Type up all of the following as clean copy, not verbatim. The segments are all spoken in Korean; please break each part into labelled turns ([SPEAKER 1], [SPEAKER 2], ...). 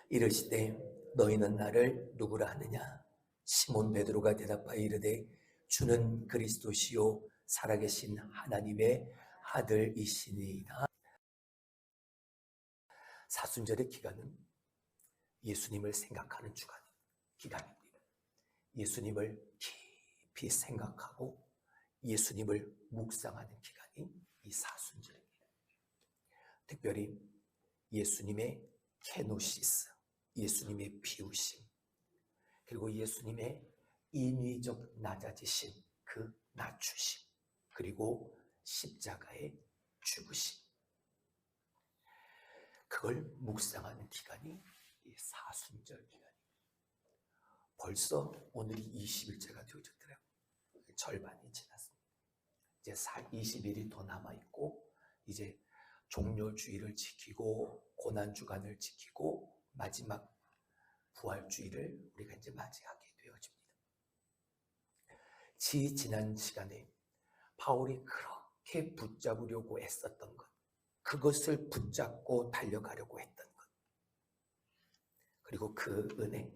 [SPEAKER 1] 이르시되 너희는 나를 누구라 하느냐? 시몬 베드로가 대답하여 이르되 주는 그리스도시요 살아계신 하나님의 아들이시니이다. 사순절의 기간은 예수님을 생각하는 기간입니다. 예수님을 깊이 생각하고 예수님을 묵상하는 기간이 이 사순절입니다. 특별히 예수님의 케노시스, 예수님의 비우심, 그리고 예수님의 인위적 낮아지심, 그 낮추심, 그리고 십자가의 죽으심, 그걸 묵상하는 기간이 이 사순절 기간입니다. 벌써 오늘이 20일째가 되어졌더라고요. 절반이 지났습니다. 이제 20일이 더 남아있고 이제 종료주의를 지키고 고난주간을 지키고 마지막 부활주의를 우리가 이제 맞이하게 되어집니다. 지난 시간에 바울이 그렇게 붙잡으려고 애썼던 것, 그것을 붙잡고 달려가려고 했던 것, 그리고 그 은혜,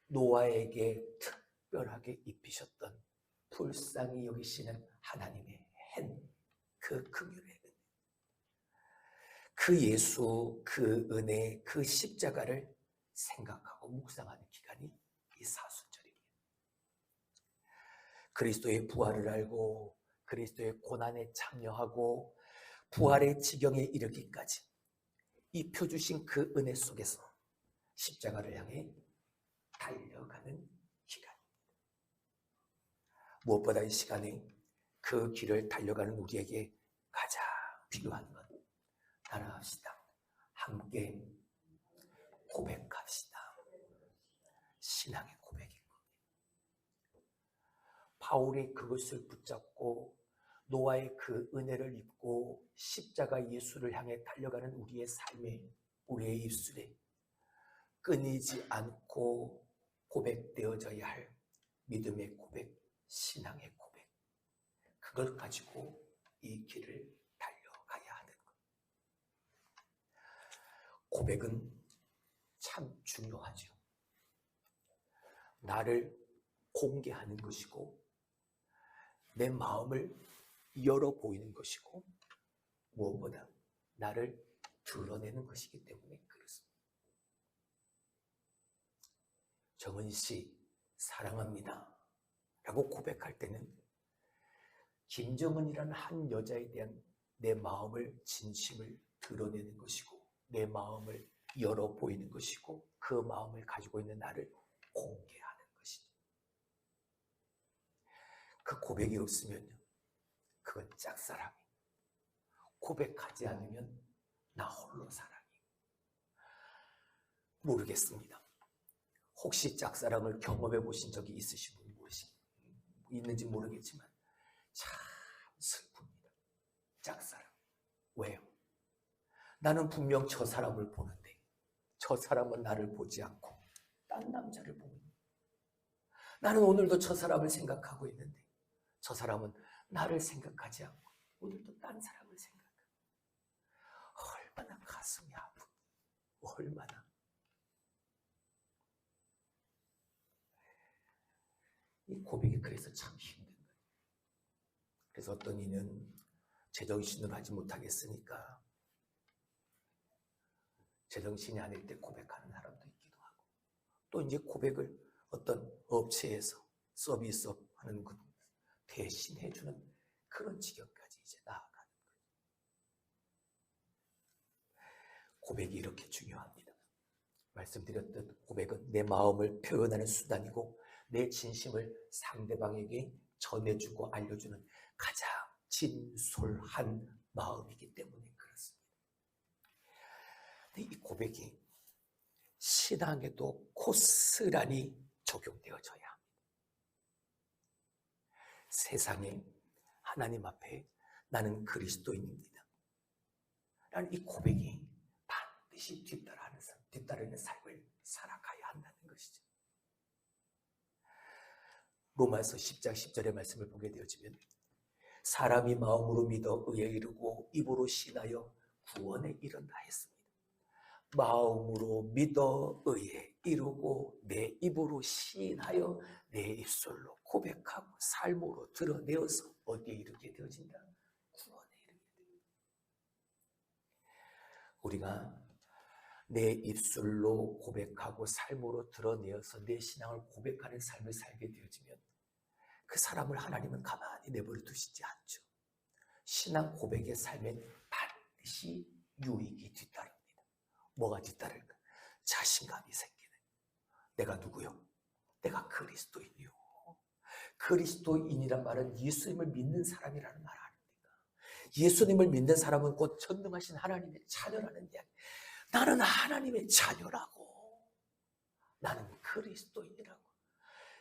[SPEAKER 1] 노아에게 특별하게 입히셨던 불쌍히 여기시는 하나님의 그 긍휼의 은혜, 그 예수, 그 은혜, 그 십자가를 생각하고 묵상하는 기간이 이 사순절입니다. 그리스도의 부활을 알고 그리스도의 고난에 참여하고 부활의 지경에 이르기까지 이 펴주신 그 은혜 속에서 십자가를 향해 달려가는 기간입니다. 무엇보다 이 시간에 그 길을 달려가는 우리에게 가장 필요한 것, 따라합시다. 함께 고백합시다. 신앙의 고백인 겁니다. 바울이 그것을 붙잡고 노아의 그 은혜를 입고 십자가 예수를 향해 달려가는 우리의 삶에, 우리의 입술에 끊이지 않고 고백되어져야 할 믿음의 고백, 신앙의 고백, 그걸 가지고 이 길을 달려가야 하는 것. 고백은 참 중요하죠. 나를 공개하는 것이고 내 마음을 열어 보이는 것이고 무엇보다 나를 드러내는 것이기 때문에 그렇습니다. 정은 씨 사랑합니다 라고 고백할 때는 김정은이라는 한 여자에 대한 내 마음을, 진심을 드러내는 것이고 내 마음을 열어 보이는 것이고 그 마음을 가지고 있는 나를 공개하는 것이죠. 그 고백이 없으면요, 그건 짝사랑이. 고백하지 않으면 나 홀로 사랑이. 모르겠습니다. 혹시 짝사랑을 경험해 보신 적이 있으신 분이 있는지 모르겠지만 참 슬픕니다. 짝사랑. 왜요? 나는 분명 저 사람을 보는데 저 사람은 나를 보지 않고 딴 남자를 봅니다. 나는 오늘도 저 사람을 생각하고 있는데 저 사람은 나를 생각하지 않고 오늘도 딴 사람을 생각하고, 얼마나 가슴이 아프고 얼마나. 이 고백이 그래서 참 힘든 거예요. 그래서 어떤 이는 제정신으로 하지 못하겠으니까 제정신이 아닐 때 고백하는 사람도 있기도 하고, 또 이제 고백을 어떤 업체에서 서비스업 하는 것 대신 해주는 그런 지경까지 이제 나아가는 거예요. 고백이 이렇게 중요합니다. 말씀드렸듯 고백은 내 마음을 표현하는 수단이고 내 진심을 상대방에게 전해주고 알려주는 가장 진솔한 마음이기 때문에 그렇습니다. 근데 이 고백이 신앙에도 고스란히 적용되어져야 합니다. 세상에 하나님 앞에 나는 그리스도인입니다 라는 이 고백이 반드시 뒤따르는 삶을 살아가야 한다는 것이죠. 로마서 10장 10절의 말씀을 보게 되어지면 사람이 마음으로 믿어 의에 이르고 입으로 신하여 구원에 이른다 했습니다. 마음으로 믿어 의에 이루고 내 입으로 시인하여 내 입술로 고백하고 삶으로 드러내어서 어디에 이르게 되어진다? 구원에 이르게 된다. 우리가 내 입술로 고백하고 삶으로 드러내어서 내 신앙을 고백하는 삶을 살게 되어지면 그 사람을 하나님은 가만히 내버려 두시지 않죠. 신앙 고백의 삶엔 반드시 유익이 뒤따릅니다. 뭐가 뒤따를까? 자신감이 생기는. 내가 누구요? 내가 그리스도인이요. 그리스도인이란 말은 예수님을 믿는 사람이라는 말 아닙니까? 예수님을 믿는 사람은 곧 전능하신 하나님의 자녀라는 이야기. 나는 하나님의 자녀라고. 나는 그리스도인이라고.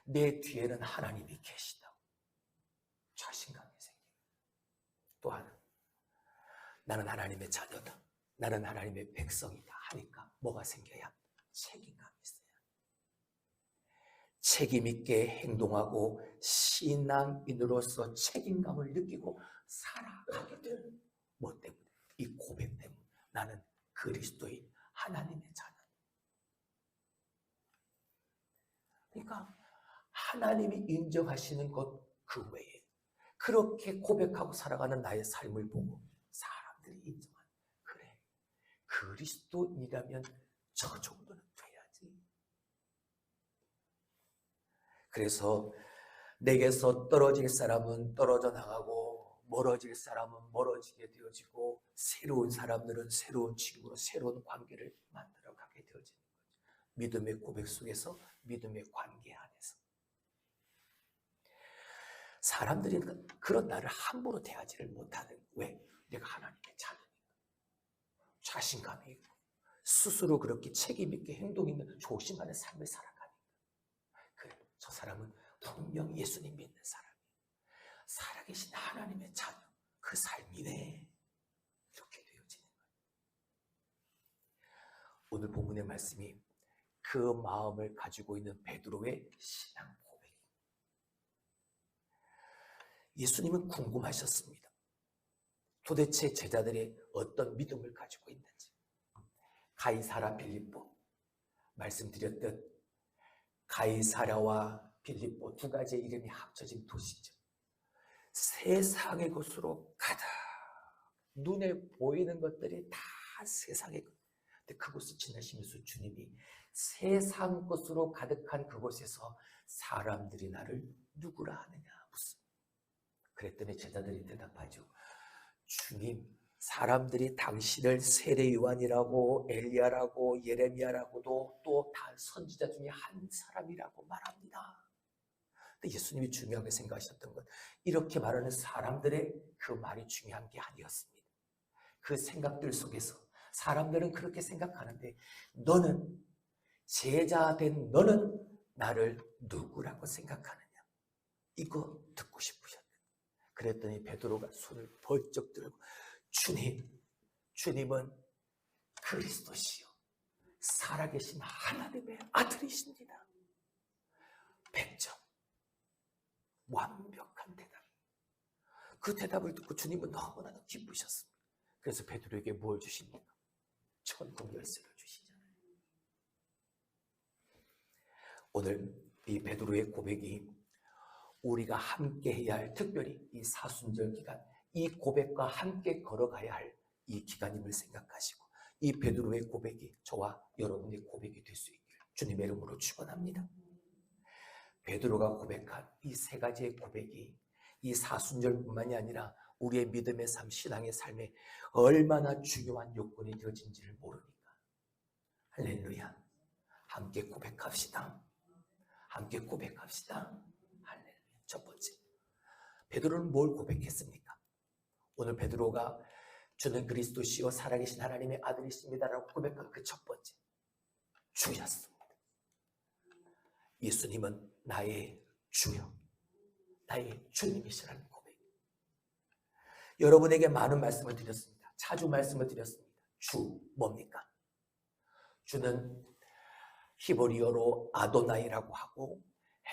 [SPEAKER 1] 내 뒤에는 하나님이 계시다고. 자신감이 생깁니다. 또한 나는 하나님의 자녀다. 나는 하나님의 백성이다 하니까 뭐가 생겨야? 책임감이 있어요. 책임 있게 행동하고 신앙인으로서 책임감을 느끼고 살아가게 되는 뭐 때문에? 이 고백 때문에. 나는 그리스도인 하나님의 자녀. 그러니까 하나님이 인정하시는 것 그 외에 그렇게 고백하고 살아가는 나의 삶을 보고 사람들이 인정하는, 그래, 그리스도인이라면 저 정도는 돼야지. 그래서 내게서 떨어질 사람은 떨어져 나가고 멀어질 사람은 멀어지게 되어지고 새로운 사람들은 새로운 친구로 새로운 관계를 만들어 가게 되어지는 거죠. 믿음의 고백 속에서, 믿음의 관계 안에서. 사람들이 그런 나를 함부로 대하지를 못하는. 왜? 내가 하나님의 자녀니까. 자신감이 있고 스스로 그렇게 책임 있게 행동 있는 조심하는 삶을 살아가니까. 그래, 저 사람은 분명 예수님 믿는 사람이에요. 살아계신 하나님의 자녀, 그 삶이네. 이렇게 되어지는 거예요. 오늘 본문의 말씀이 그 마음을 가지고 있는 베드로의 신앙 고백입니다. 예수님은 궁금하셨습니다. 도대체 제자들이 어떤 믿음을 가지고 있는지. 가이사랴 빌립보, 말씀드렸듯 가이사랴와 빌립보 두 가지의 이름이 합쳐진 도시죠. 세상의 것으로 가득, 눈에 보이는 것들이 다 세상의 것. 근데 그곳을 지나시면서 주님이 세상 것으로 가득한 그곳에서 사람들이 나를 누구라 하느냐 묻습니다. 그랬더니 제자들이 대답하죠. 주님, 사람들이 당신을 세례 요한이라고 엘리야라고 예레미야라고도 또 다 선지자 중에 한 사람이라고 말합니다. 근데 예수님이 중요하게 생각하셨던 건 이렇게 말하는 사람들의 그 말이 중요한 게 아니었습니다. 그 생각들 속에서 사람들은 그렇게 생각하는데 너는, 제자된 너는 나를 누구라고 생각하느냐? 이거 듣고 싶으셨어요. 그랬더니 베드로가 손을 벌쩍 들고 주님은 그리스도시요 살아계신 하나님의 아들이십니다. 100점. 완벽한 대답. 그 대답을 듣고 주님은 너무나도 기쁘셨습니다. 그래서 베드로에게 뭘 주십니까? 천국 열쇠를 주시잖아요. 오늘 이 베드로의 고백이 우리가 함께 해야 할, 특별히 이 사순절 기간, 이 고백과 함께 걸어가야 할 이 기간임을 생각하시고 이 베드로의 고백이 저와 여러분의 고백이 될 수 있기를 주님의 이름으로 축원합니다. 베드로가 고백한 이 세 가지의 고백이 이 사순절뿐만이 아니라 우리의 믿음의 삶, 신앙의 삶에 얼마나 중요한 요건이 되어진지를 모르니까. 할렐루야. 함께 고백합시다. 함께 고백합시다. 할렐루야. 첫 번째, 베드로는 뭘 고백했습니까? 오늘 베드로가 주는 그리스도시요 살아계신 하나님의 아들이십니다라고 고백한 그 첫 번째, 주였습니다. 예수님은 나의 주요, 나의 주님이시라는 고백. 여러분에게 많은 말씀을 드렸습니다. 자주 말씀을 드렸습니다. 주 뭡니까? 주는 히브리어로 아도나이라고 하고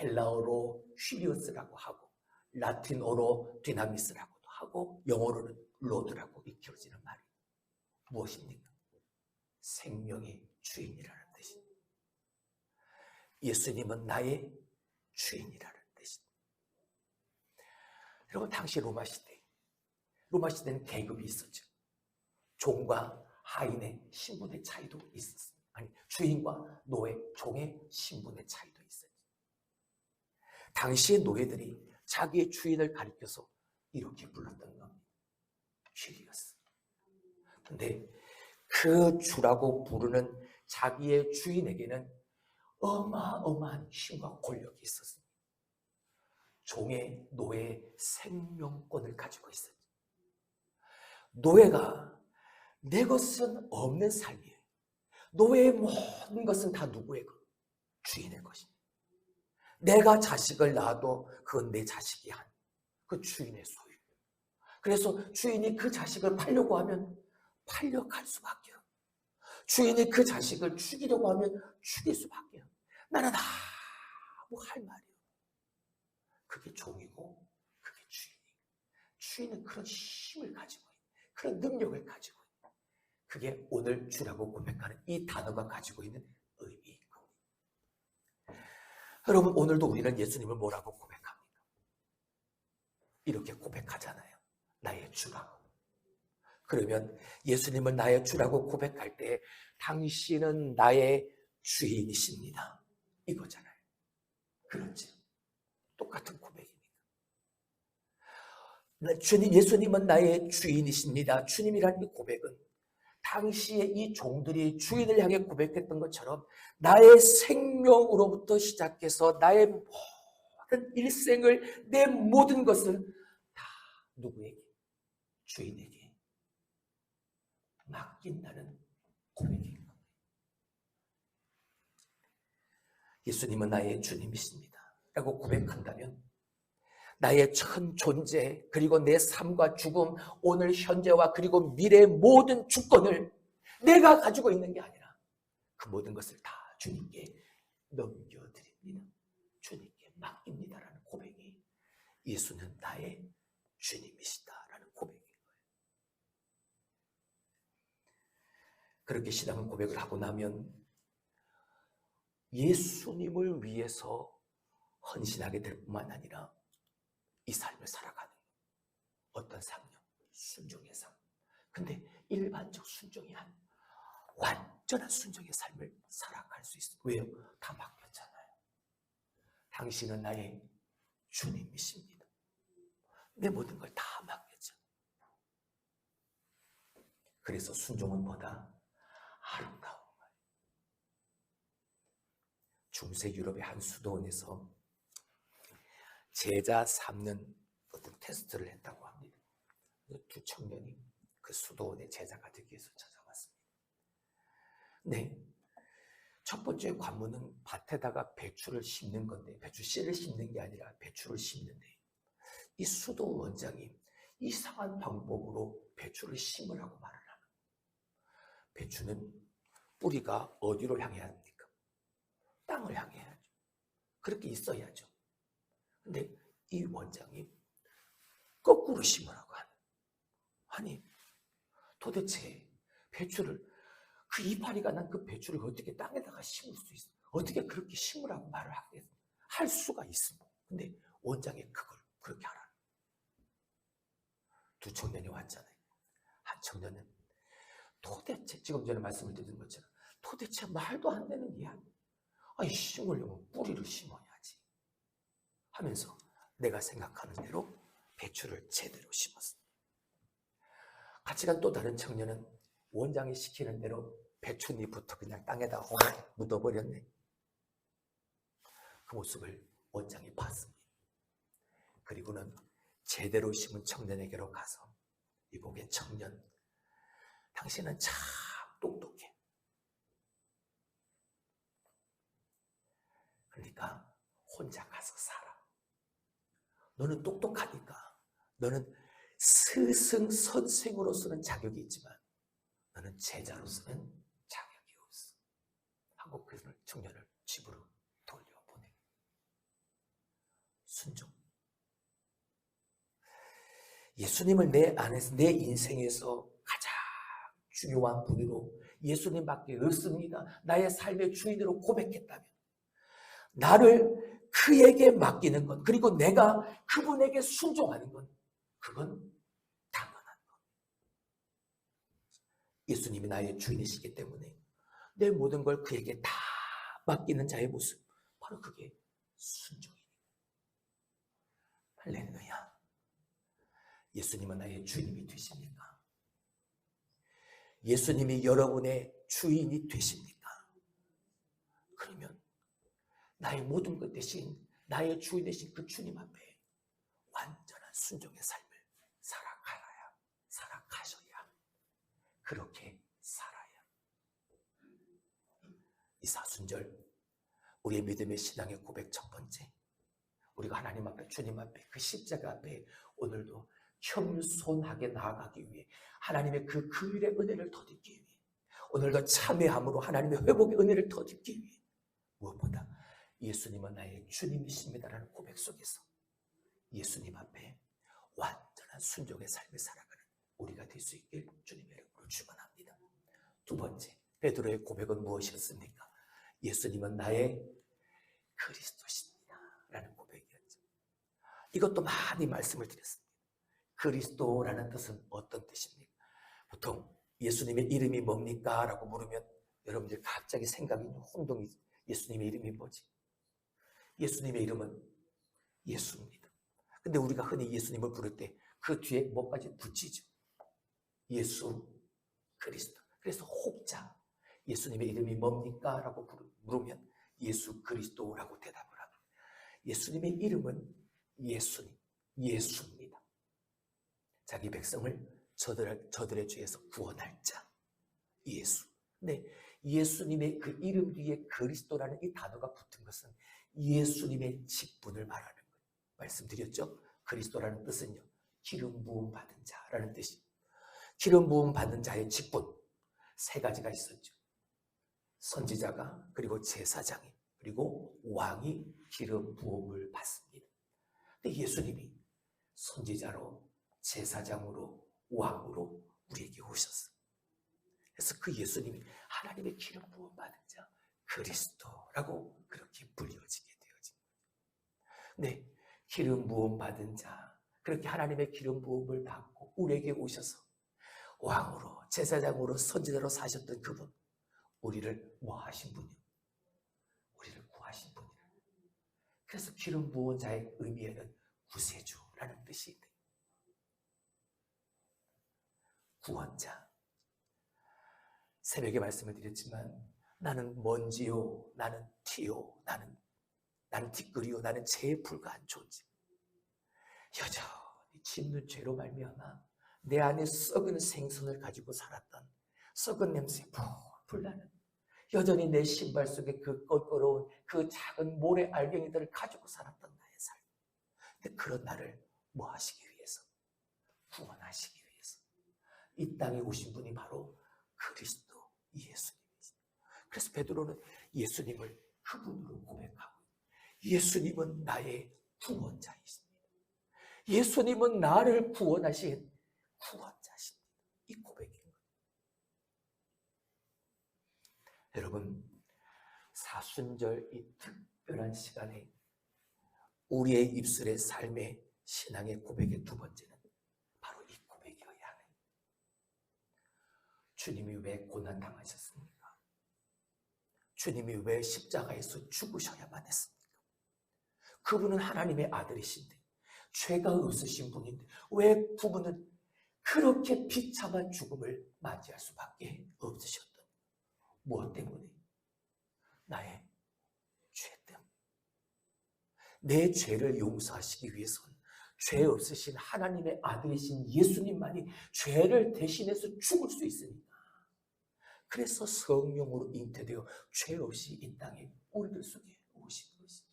[SPEAKER 1] 헬라어로 휘리오스라고 하고 라틴어로 디나미스라고도 하고 영어로는 로드라고 익혀지는 말이 무엇입니까? 생명의 주인이라는 뜻입니다. 예수님은 나의 주인이라는 뜻입니다. 여러분, 당시 로마 시대는 계급이 있었죠. 종과 하인의 신분의 차이도 있었습니다. 아니, 주인과 노예, 종의 신분의 차이도 있었죠. 당시의 노예들이 자기의 주인을 가리켜서 이렇게 불렀던 겁니다. 주리어스. 근데 그 주라고 부르는 자기의 주인에게는 어마어마한 힘과 권력이 있었습니다. 종의 노예의 생명권을 가지고 있었죠. 노예가 내 것은 없는 삶이에요. 노예의 모든 것은 다 누구의 것? 주인의 것입니다. 내가 자식을 낳아도 그건 내 자식이 아니에요. 그 주인의 소유. 그래서 주인이 그 자식을 팔려고 하면 팔려갈 수밖에요. 주인이 그 자식을 죽이려고 하면 죽일 수밖에요. 나는 아무 할 말이에요. 그게 종이고 그게 주인이에요. 주인은 그런 힘을 가지고 있는, 그런 능력을 가지고 있는, 그게 오늘 주라고 고백하는 이 단어가 가지고 있는 의미인 겁니다. 여러분, 오늘도 우리는 예수님을 뭐라고 고백합니까? 이렇게 고백하잖아요. 나의 주라고. 그러면 예수님을 나의 주라고 고백할 때 당신은 나의 주인이십니다. 이거잖아요. 그렇지? 똑같은 고백입니다. 주님, 예수님은 나의 주인이십니다. 주님이라는 이 고백은 당시에 이 종들이 주인을 향해 고백했던 것처럼 나의 생명으로부터 시작해서 나의 모든 일생을, 내 모든 것을 다 누구에게? 주인에게 맡긴다는 고백인 겁니다. 예수님은 나의 주님이십니다 라고 고백한다면 나의 전 존재, 그리고 내 삶과 죽음, 오늘 현재와 그리고 미래의 모든 주권을 내가 가지고 있는 게 아니라 그 모든 것을 다 주님께 넘겨드립니다. 주님께 맡깁니다라는 고백이 예수는 나의 주님이시다라는 고백인 거예요. 그렇게 신앙 고백을 하고 나면 예수님을 위해서 헌신하게 될 뿐만 아니라 이 삶을 살아가는 어떤 삶이요? 순종의 삶. 근데 일반적 순종이 아닌 완전한 순종의 삶을 살아갈 수 있어요. 왜요? 다 맡겼잖아요. 당신은 나의 주님이십니다. 내 모든 걸 다 맡겼죠. 그래서 순종은 뭐다? 아름다운 거예요. 중세 유럽의 한 수도원에서 제자 삼는 어떤 테스트를 했다고 합니다. 두 청년이 그 수도원의 제자가 되기 위해서 찾아왔습니다. 네, 첫 번째 관문은 밭에다가 배추를 심는 건데, 배추 씨를 심는 게 아니라 배추를 심는데, 이 수도 원장이 이상한 방법으로 배추를 심으라고 말을 하는 거예요. 배추는 뿌리가 어디로 향해야 합니까? 땅을 향해야죠. 그렇게 있어야죠. 근데 이 원장이 거꾸로 심으라고 하는. 아니, 도대체 배추를, 그 이파리가 난 그 배추를 어떻게 땅에다가 심을 수 있어? 어떻게 그렇게 심으라고 말을 하겠어? 할 수가 있어. 근데 원장이 그걸 그렇게 하라. 두 청년이 왔잖아요. 한 청년은 도대체, 지금 전에 말씀을 드린 것처럼 도대체 말도 안 되는 이야기. 아니, 심으려면 뿌리를 심어야지 하면서 내가 생각하는 대로 배추를 제대로 심었어. 같이 간 또 다른 청년은 원장이 시키는 대로 배춧잎부터 그냥 땅에다 묻어버렸네. 그 모습을 원장이 봤습니다. 그리고는 제대로 심은 청년에게로 가서, 이보게 청년, 당신은 참 똑똑해. 그러니까 혼자 가서 살아. 너는 똑똑하니까, 너는 스승 선생으로서는 자격이 있지만 너는 제자로서는 자격이 없어 하고 그 청년을 집으로 돌려보내. 순종. 예수님을 내 안에서, 내 인생에서 가장 중요한 분으로 예수님밖에 없습니다. 나의 삶의 주인으로 고백했다면 나를 그에게 맡기는 것, 그리고 내가 그분에게 순종하는 것, 그건 당연한 것. 예수님이 나의 주인이시기 때문에 내 모든 걸 그에게 다 맡기는 자의 모습, 바로 그게 순종입니다. 할렐루야. 예수님은 나의 주인이 되십니까? 예수님이 여러분의 주인이 되십니까? 그러면 나의 모든 것 대신 나의 주인 되신 그 주님 앞에 완전한 순종의 삶을 살아가셔야, 그렇게 살아야. 이 사순절, 우리의 믿음의 신앙의 고백 첫 번째, 우리가 하나님 앞에, 주님 앞에, 그 십자가 앞에 오늘도 겸손하게 나아가기 위해, 하나님의 그 긍휼의 은혜를 더듬기 위해, 오늘도 참회함으로 하나님의 회복의 은혜를 더듬기 위해, 무엇보다 예수님은 나의 주님이십니다라는 고백 속에서 예수님 앞에 완전한 순종의 삶을 살아가는 우리가 될 수 있길 주님의 이름으로 축원합니다. 두 번째, 베드로의 고백은 무엇이었습니까? 예수님은 나의 그리스도십니다 라는 고백이었죠. 이것도 많이 말씀을 드렸습니다. 그리스도라는 뜻은 어떤 뜻입니까? 보통 예수님의 이름이 뭡니까? 라고 물으면 여러분들 갑자기 생각이 혼동이, 예수님의 이름이 뭐지? 예수님의 이름은 예수입니다. 근데 우리가 흔히 예수님을 부를 때 그 뒤에 뭐까지 붙이죠? 예수 그리스도. 그래서 혹자 예수님의 이름이 뭡니까? 라고 물으면 예수 그리스도라고 대답을 합니다. 예수님의 이름은 예수입니다. 자기 백성을 저들의 죄에서 구원할 자, 예수. 근데 예수님의 그 이름 뒤에 그리스도라는 이 단어가 붙은 것은 예수님의 직분을 말하는 거예요. 말씀드렸죠? 그리스도라는 뜻은요, 기름 부음 받은 자라는 뜻이에요. 기름 부음 받은 자의 직분, 세 가지가 있었죠. 선지자가, 그리고 제사장이, 그리고 왕이 기름 부음을 받습니다. 근데 예수님이 선지자로, 제사장으로, 왕으로 우리에게 오셨어요. 그래서 그 예수님이 하나님의 기름 부음 받은 자, 그리스도라고 그렇게 불려지게 되어진 거예요. 근데 기름 부음 받은 자, 그렇게 하나님의 기름 부음을 받고 우리에게 오셔서 왕으로, 제사장으로, 선지자로 사셨던 그분, 우리를 뭐 하신 분이요? 우리를 구하신 분이에요. 그래서 기름 부은 자의 의미에는 구세주라는 뜻이 있대요. 구원자. 새벽에 말씀을 드렸지만 나는 먼지요, 나는 티요, 나는 티끌이요, 나는 죄에 불과한 존재. 여전히 짓는 죄로 말미암아 내 안에 썩은 생선을 가지고 살았던, 썩은 냄새 풀풀 나는, 여전히 내 신발 속에 그 껄끄러운 그 작은 모래 알갱이들을 가지고 살았던 나의 삶. 근데 그런 나를 뭐 하시기 위해서? 구원하시기 위해서 이 땅에 오신 분이 바로 그리스도 예수님이십니다. 그래서 베드로는 예수님을 그분으로 고백하고, 예수님은 나의 구원자이십니다. 예수님은 나를 구원하신 구원자십니다. 이 고백인 거예요. 여러분, 사순절 이 특별한 시간에 우리의 입술의 삶의 신앙의 고백의 두 번째는 바로 이 고백이어야 하는, 주님이 왜 고난당하셨습니까? 주님이 왜 십자가에서 죽으셔야만 했습니까? 그분은 하나님의 아들이신데, 죄가 없으신 분인데 왜 그분은 그렇게 비참한 죽음을 맞이할 수밖에 없으셨던, 무엇 때문에? 나의 죄 때문에. 내 죄를 용서하시기 위해서는 죄 없으신 하나님의 아들이신 예수님만이 죄를 대신해서 죽을 수 있으니까, 그래서 성령으로 잉태되어 죄 없이 이 땅에 우리들 속에 오신 것이죠.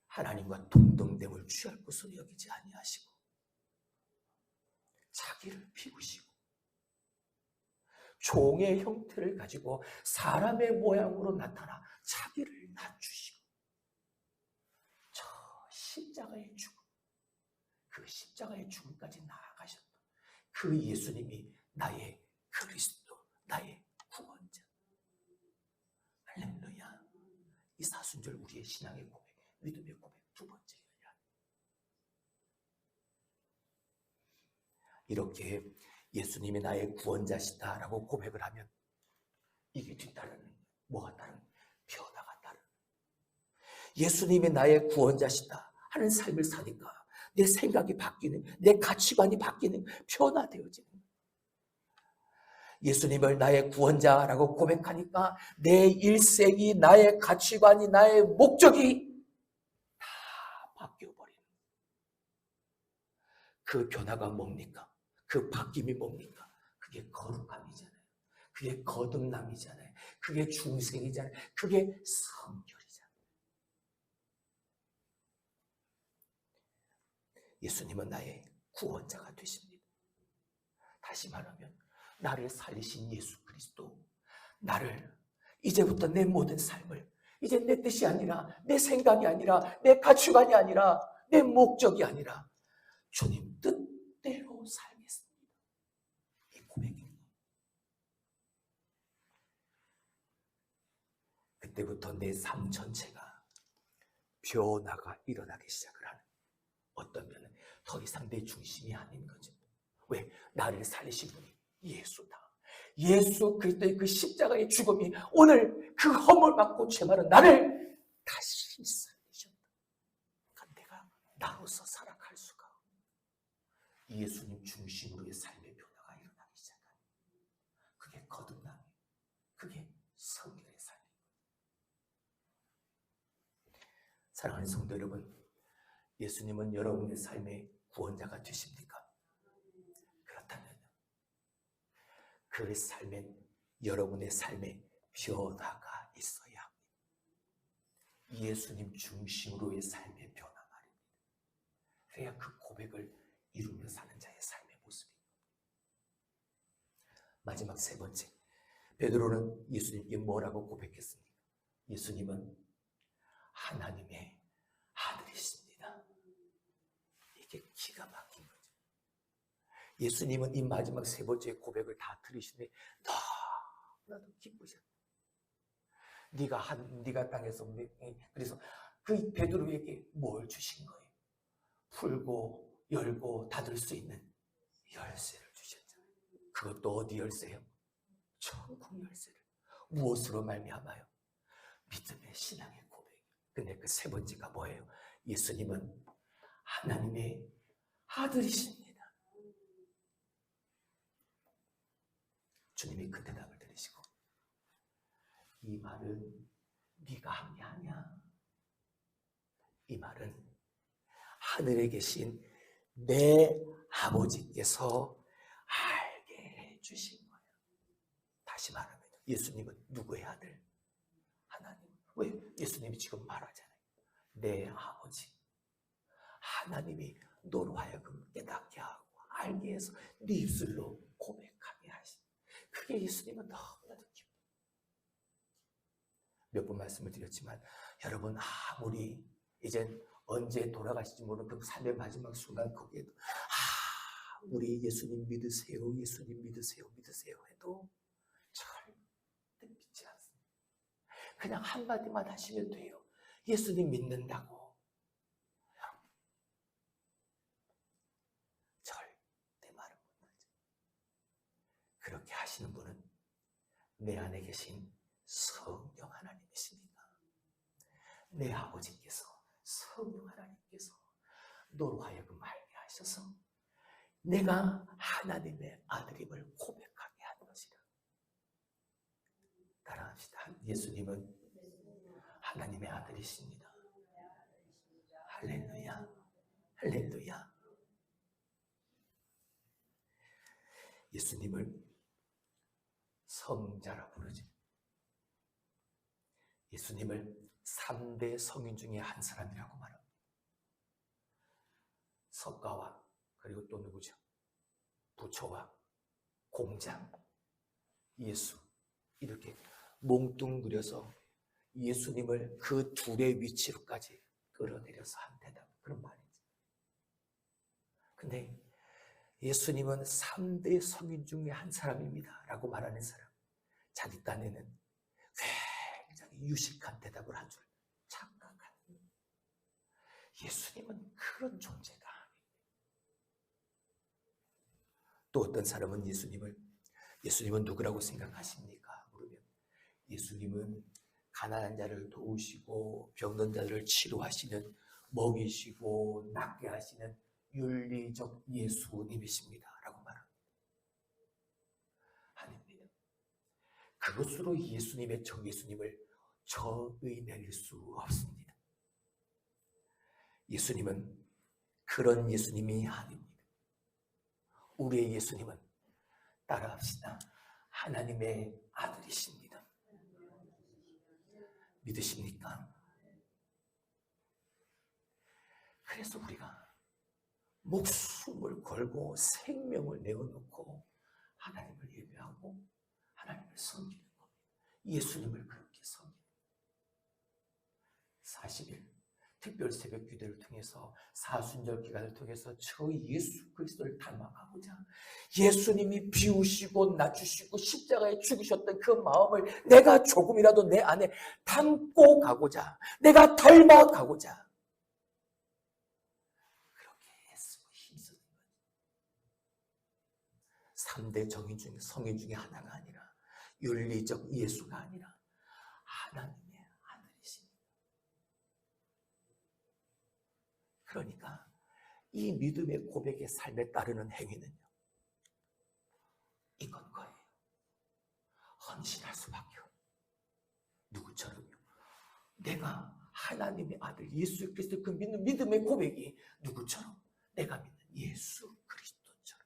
[SPEAKER 1] 하나님과 동등됨을 취할 것으로 여기지 아니하시고 자기를 비우시고 종의 형태를 가지고 사람의 모양으로 나타나 자기를 낮추시고 저 십자가의 죽음, 그 십자가의 죽음까지 나아가셨던 그 예수님이 나의 그리스도 나의 구원자. 할렐루야. 이 사순절 우리의 신앙의 고백, 믿음의 고백 두 번째예요. 이렇게 예수님이 나의 구원자시다라고 고백을 하면 이게 뒤따르는 뭐가 따르는? 변화가 따르는. 예수님이 나의 구원자시다 하는 삶을 사니까 내 생각이 바뀌는, 내 가치관이 바뀌는, 변화되어지는. 예수님을 나의 구원자라고 고백하니까 내 일생이, 나의 가치관이, 나의 목적이 다 바뀌어버리는. 그 변화가 뭡니까? 그 바뀜이 뭡니까? 그게 거룩함이잖아요. 그게 거듭남이잖아요. 그게 중생이잖아요. 그게 성결이잖아요. 예수님은 나의 구원자가 되십니다. 다시 말하면 나를 살리신 예수 그리스도, 나를 이제부터 내 모든 삶을 이제 내 뜻이 아니라, 내 생각이 아니라, 내 가치관이 아니라, 내 목적이 아니라 주님 뜻대로 살겠습니다. 이 고백입니다. 그때부터 내 삶 전체가 변화가 일어나기 시작을 하는. 어떤 면은 더 이상 내 중심이 아닌 거죠. 왜? 나를 살리신 분이 예수다. 예수 그리스도의 그 십자가의 죽음이 오늘 그 허물 받고 죄마른 나를 다시 살리셨다. 그러니까 내가 나로서 살아갈 수가 없는 예수님 중심으로의 삶의 변화가 일어나기 시작하는. 그게 거듭남이에요. 그게 성결의 삶이에요. 사랑하는 성도 여러분, 예수님은 여러분의 삶의 구원자가 되십니까? 그렇다면 그 삶엔 여러분의 삶에 변화가 있어야 합니다. 예수님 중심으로의 삶의 변화 말입니다. 그래야 그 고백을 이루며 사는 자의 삶의 모습입니다. 마지막 세 번째, 베드로는 예수님께 뭐라고 고백했습니까? 예수님은 하나님의 아들이십니다. 이게 기가 막힌 거죠. 예수님은 이 마지막 세 번째 고백을 다 들으시니 너무나도 기쁘셨어요. 네가 땅에서, 그래서 그 베드로에게 뭘 주신 거예요? 풀고 열고 닫을 수 있는 열쇠를 주셨잖아요. 그것도 어디 열쇠요? 천국 열쇠를. 무엇으로 말미암아요? 믿음의 신앙의 고백. 근데 그 세 번째가 뭐예요? 예수님은 하나님의 아들이십니다. 주님이 그 대답을 들으시고, 이 말은 네가 한 게 아니야. 이 말은 하늘에 계신 내 아버지께서 알게 해주신 거예요. 다시 말하면 예수님은 누구의 아들? 하나님. 왜? 예수님이 지금 말하잖아요. 내 아버지. 하나님이 너로 하여금 깨닫게 하고 알게 해서 네 입술로 고백하게 하신. 그게 예수님은 너무나도 기뻐요. 몇 번 말씀을 드렸지만 여러분 아무리 이젠 언제 돌아가실지 모르는 그 삶의 마지막 순간 거기에도 우리 예수님 믿으세요, 예수님 믿으세요, 믿으세요 해도 절대 믿지 않습니다. 그냥 한마디만 하시면 돼요. 예수님 믿는다고. 절대 말은 못하죠. 그렇게 하시는 분은 내 안에 계신 성령 하나님이십니다. 내 아버지께서, 성령 하나님께서 너로 하여금 알게 하셔서 내가 하나님의 아들임을 고백하게 하는 것이라. 따라합시다. 예수님은 하나님의 아들이십니다. 할렐루야, 할렐루야. 예수님을 성자라 부르죠. 예수님을 3대 성인 중에 한 사람이라고 말합니다. 석가와 그리고 또 누구죠? 부처와 공장, 예수 이렇게 몽뚱그려서 예수님을 그 둘의 위치로까지 끌어내려서 한 대답, 그런 말이죠. 근데 예수님은 3대 성인 중에 한 사람입니다 라고 말하는 사람, 자기 딴에는 굉장히 유식한 대답을 한 줄 착각하는 예수님은 그런 존재가 아니에요. 또 어떤 사람은 예수님은 누구라고 생각하십니까? 물으면 예수님은 가난한 자를 도우시고 병든 자를 치료하시는, 먹이시고 낫게 하시는 윤리적 예수님이십니다 라고 말합니다. 아닙니다. 그것으로 예수님의 정예수님을 저의내릴 수 없습니다. 예수님은 그런 예수님이 아닙니다. 우리의 예수님은 따라합시다. 하나님의 아들이십니다. 믿으십니까? 그래서 우리가 목숨을 걸고 생명을 내어놓고 하나님을 예배하고 하나님을 섬기는 겁니다. 예수님을 그렇게 섬기는 겁니다. 40일 특별 새벽 기도를 통해서 사순절 기간을 통해서 저 예수 그리스도를 닮아가고자 예수님이 비우시고 낮추시고 십자가에 죽으셨던 그 마음을 내가 조금이라도 내 안에 담고 가고자, 내가 닮아가고자 그렇게 애쓰고 힘쓰는 거예요. 3대 정의 중에 성인 중에 하나가 아니라 윤리적 예수가 아니라 하나님의 아들이십니다. 그러니까 이 믿음의 고백의 삶에 따르는 행위는요, 이건 거예요. 헌신할 수밖에 없어요. 누구처럼요? 내가 하나님의 아들 예수 그리스도 그 믿는 믿음의 고백이 누구처럼? 내가 믿는 예수 그리스도처럼.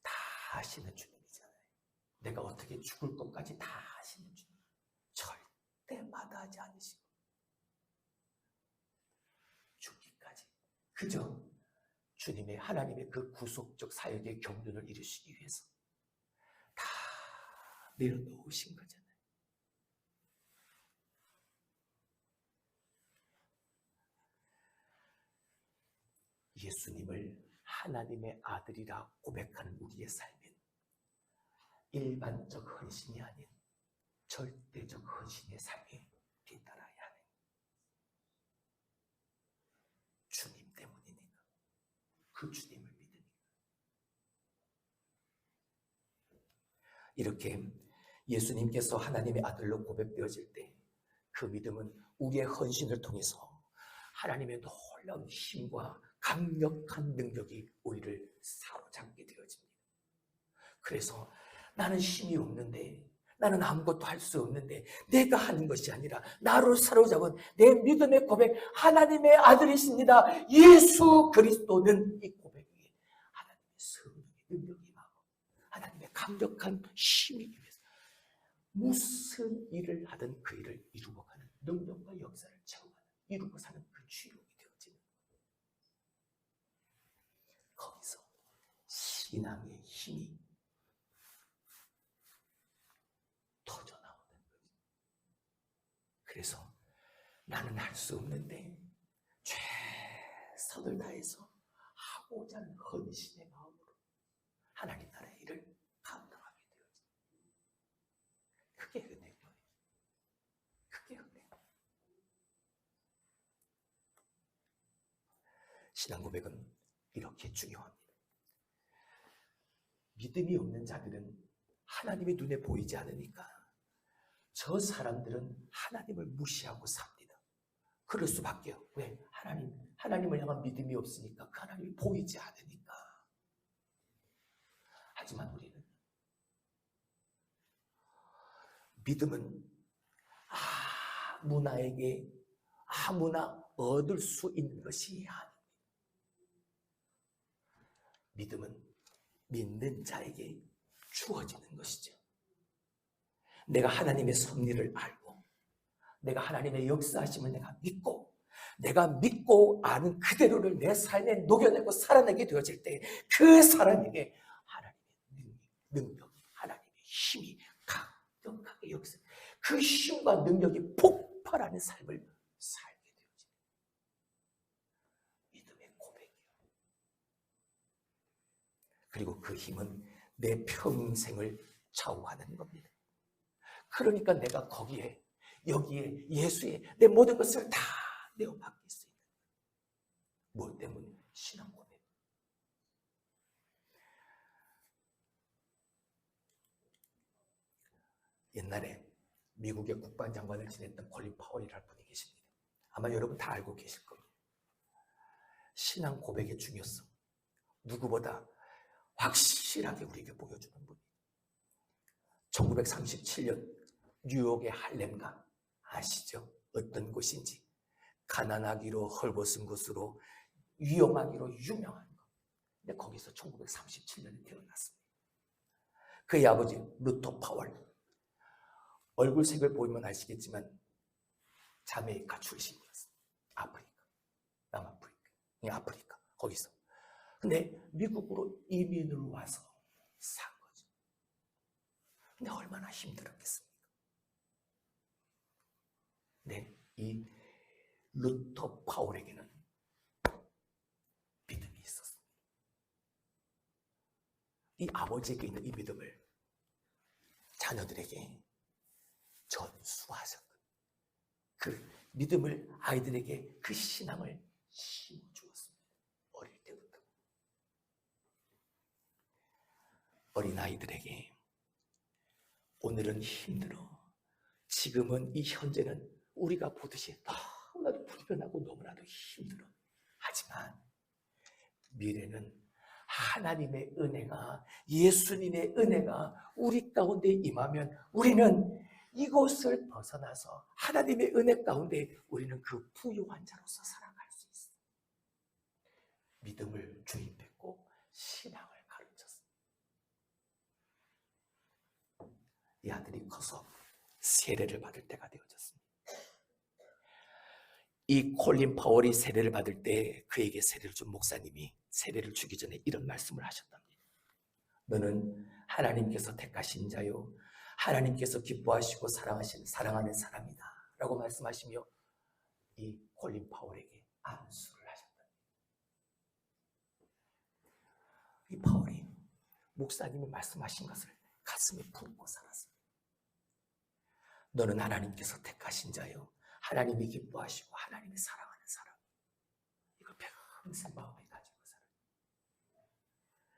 [SPEAKER 1] 다 아시는 주님이잖아요. 내가 어떻게 죽을 것까지 다 아시는 주님. 절대 마다하지 않으시고 죽기까지 그저 주님의 하나님의 그 구속적 사역의 경륜을 이루시기 위해서 다 내려놓으신 거잖아요. 예수님을 하나님의 아들이라 고백하는 우리의 삶은 일반적 헌신이 아닌 절대적 헌신의 삶이 뒤따라야 하는 주님 때문이니까, 그 주님을 믿으니까. 이렇게 예수님께서 하나님의 아들로 고백되어질 때 그 믿음은 우리의 헌신을 통해서 하나님의 놀라운 힘과 강력한 능력이 우리를 사로잡게 되어집니다. 그래서 나는 힘이 없는데, 나는 아무것도 할 수 없는데, 내가 하는 것이 아니라 나를 사로잡은 내 믿음의 고백, 하나님의 아들이십니다. 예수 그리스도는 이 고백 위에 하나님의 성령의 능력이 임하고 하나님의 강력한 힘이 임해서 무슨 일을 하든 그 일을 이루고 가는 능력과 역사를 체험하는, 이루고 사는 그 주역이 되어지는 거기서 신앙의 힘이 터져나오는 거죠. 그래서 나는 할 수 없는데 최선을 다해서 하고자 하는 헌신의 마음으로 하나님 나라의 일을 감당하게 되어집니다. 그게 은혜인 거예요. 그게 은혜예요. 신앙 고백은 이렇게 중요합니다. 믿음이 없는 자들은 하나님의 눈에 보이지 않으니까 저 사람들은 하나님을 무시하고 삽니다. 그럴 수밖에요. 왜? 하나님을 향한 믿음이 없으니까, 그 하나님이 보이지 않으니까. 하지만 우리는 믿음은 아무나에게 아무나 얻을 수 있는 것이 아닙니다. 믿음은 믿는 자에게 주어지는 것이죠. 내가 하나님의 섭리를 알고, 내가 하나님의 역사하심을 내가 믿고, 내가 믿고 아는 그대로를 내 삶에 녹여내고 살아내게 되어질 때 그 사람에게 하나님의 능력이, 하나님의 힘이 강력하게 역사, 그 힘과 능력이 폭발하는 삶을 살게 되어집니다. 믿음의 고백이요. 그리고 그 힘은 내 평생을 좌우하는 겁니다. 그러니까 내가 거기에, 여기에, 예수에 내 모든 것을 다 내어 맡길 수 있는 거예요. 무엇 때문에? 신앙 고백. 옛날에 미국의 국방장관을 지냈던 콜린 파월이라는 분이 계십니다. 아마 여러분 다 알고 계실 겁니다. 신앙 고백의 중요성, 누구보다 확실하게 우리에게 보여주는 분이에요. 1937년 뉴욕의 할렘가 아시죠? 어떤 곳인지 가난하기로 헐벗은 곳으로 위험하기로 유명한 것. 근데 거기서 1937년에 태어났습니다. 그의 아버지 루터 파월, 얼굴색을 보면 아시겠지만 자메이카 출신이었어요. 아프리카, 남아프리카, 아프리카 거기서. 근데 미국으로 이민을 와서 산 거죠. 근데 얼마나 힘들었겠습니까? 네, 이 루터 파월에게는 믿음이 있었습니다. 이 아버지에게 있는 이 믿음을 자녀들에게 전수하셨거든요. 그 믿음을 아이들에게, 그 신앙을 심어주었습니다. 어릴 때부터. 어린 아이들에게 오늘은 힘들어. 지금은 이 현재는 우리가 보듯이 너무나도 불편하고 너무나도 힘들어. 하지만 미래는 하나님의 은혜가, 예수님의 은혜가 우리 가운데 임하면 우리는 이곳을 벗어나서 하나님의 은혜 가운데 우리는 그 부유한 자로서 살아갈 수 있어요. 믿음을 주입했고 신앙을 가르쳤습니다. 이 아들이 커서 세례를 받을 때가 되어졌습니다. 이 콜린 파월이 세례를 받을 때 그에게 세례를 준 목사님이 세례를 주기 전에 이런 말씀을 하셨답니다. 너는 하나님께서 택하신 자요, 하나님께서 기뻐하시고 사랑하는 사람이다 라고 말씀하시며 이 콜린 파월에게 안수를 하셨답니다. 이 파월이 목사님이 말씀하신 것을 가슴에 품고 살았습니다. 너는 하나님께서 택하신 자요, 하나님이 기뻐하시고 하나님이 사랑하는 사람. 이걸 평생 마음에 가지고 살아요.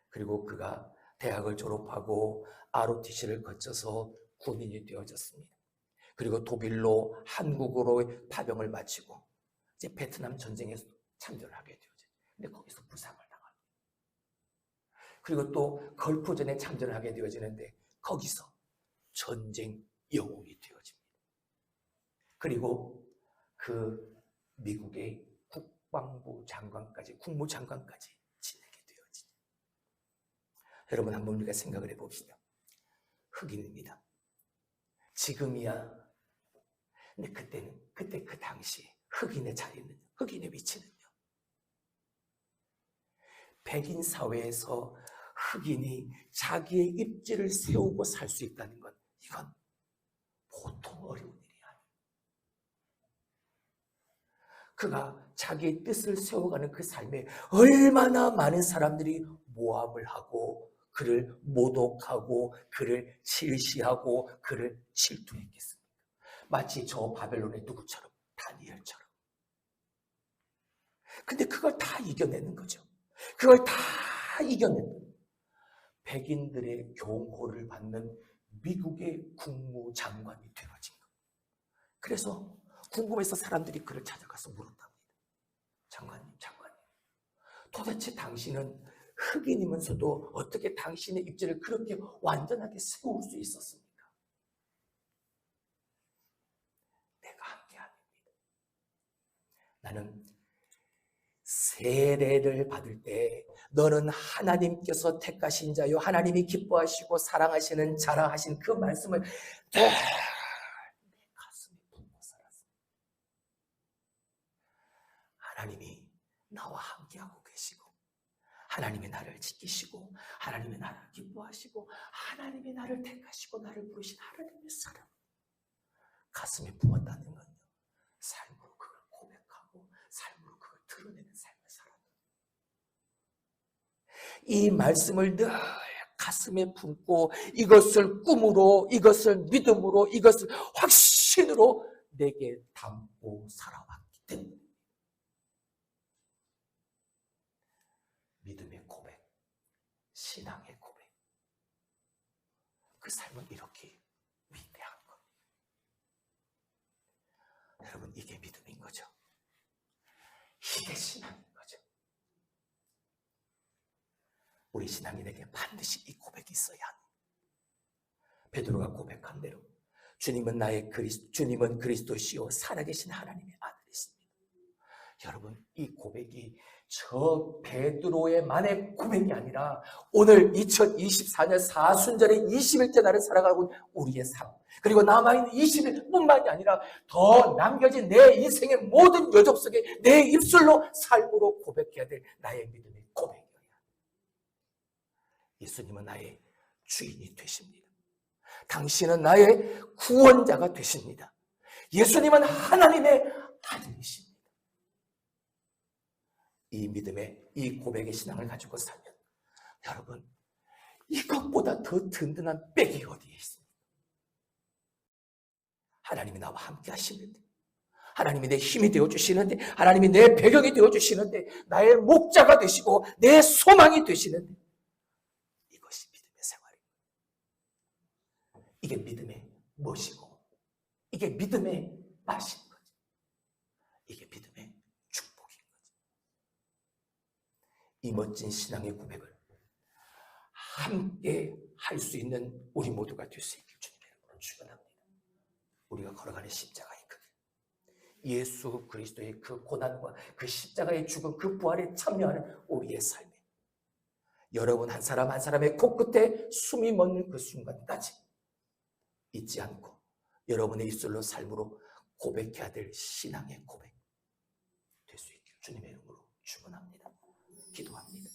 [SPEAKER 1] 그리고 그가 대학을 졸업하고 ROTC를 거쳐서 군인이 되어졌습니다. 그리고 독일로 한국으로 파병을 마치고 이제 베트남 전쟁에 참전을 하게 되어져요. 근데 거기서 부상을 당합니다. 그리고 또 걸프전에 참전을 하게 되어지는데 거기서 전쟁 영웅이 되어집니다. 그리고 그 미국의 국방부 장관까지, 국무장관까지 지내게 되어지죠. 여러분 한번 우리가 생각을 해봅시다. 흑인입니다. 지금이야. 근데 그때 그 당시 흑인의 자리는, 흑인의 위치는요. 백인 사회에서 흑인이 자기의 입지를 세우고 살 수 있다는 건 이건 보통 어려운 일이 아니에요. 그가 자기의 뜻을 세워가는 그 삶에 얼마나 많은 사람들이 모함을 하고 그를 모독하고 그를 질시하고 그를 질투했겠습니까? 마치 저 바벨론의 누구처럼, 다니엘처럼. 근데 그걸 다 이겨내는 거죠. 그걸 다 이겨내는 백인들의 경고를 받는 미국의 국무장관이 되어진 거예요. 그래서 궁금해서 사람들이 그를 찾아가서 물었답니다. 장관님, 도대체 당신은 흑인이면서도 어떻게 당신의 입지를 그렇게 완전하게 세울 수 있었습니까? 내가 한 게 아닙니다. 나는 세례를 받을 때 너는 하나님께서 택하신 자요, 하나님이 기뻐하시고 사랑하시는 자라 하신 그 말씀을 내 가슴에 품고 살았습니다. 하나님이 나와 함께하고 계시고 하나님이 나를 지키시고 하나님이 나를 기뻐하시고 하나님이 나를 택하시고 나를 부르신 하나님의 사랑, 가슴에 품었다는 건요, 삶으로 그걸 고백하고 삶으로 그걸 드러내는 삶을 살아요. 이 말씀을 늘 가슴에 품고 이것을 꿈으로, 이것을 믿음으로, 이것을 확신으로 내게 담고 살아왔기 때문에 믿음의 고백, 신앙의 고백, 그 삶은 이렇게 위대한 것. 여러분, 이게 믿음인 거죠. 이게 신앙인 거죠. 우리 신앙인에게 반드시 이 고백이 있어야 합니다. 베드로가 고백한 대로 주님은 주님은 그리스도시요 살아계신 하나님의 아들이십니다. 여러분, 이 고백이 저 베드로의만의 고백이 아니라 오늘 2024년 사순절의 20일째 날을 살아가고 있는 우리의 삶, 그리고 남아있는 20일뿐만이 아니라 더 남겨진 내 인생의 모든 여정 속에 내 입술로 삶으로 고백해야 될 나의 믿음의 고백이에요. 예수님은 나의 주인이 되십니다. 당신은 나의 구원자가 되십니다. 예수님은 하나님의 아들이십니다. 이 믿음의, 이 고백의 신앙을 가지고 살면 여러분, 이것보다 더 든든한 백이 어디에 있습니까? 하나님이 나와 함께 하시는데, 하나님이 내 힘이 되어주시는데, 하나님이 내 배경이 되어주시는데, 나의 목자가 되시고 내 소망이 되시는데, 이것이 믿음의 생활입니다. 이게 믿음의 멋이고, 이게 믿음의 맛인 거죠. 이게 믿음의 축복인 거죠. 이 멋진 신앙의 고백을 함께 할 수 있는 우리 모두가 될 수 있길 주님의 이름으로 축원합니다. 우리가 걸어가는 십자가의 그 예수 그리스도의 그 고난과 그 십자가의 죽음, 그 부활에 참여하는 우리의 삶에 여러분 한 사람 한 사람의 코끝에 숨이 멎는 그 순간까지 잊지 않고 여러분의 입술로 삶으로 고백해야 될 신앙의 고백 될 수 있길 주님의 이름으로 축원합니다. 기도합니다.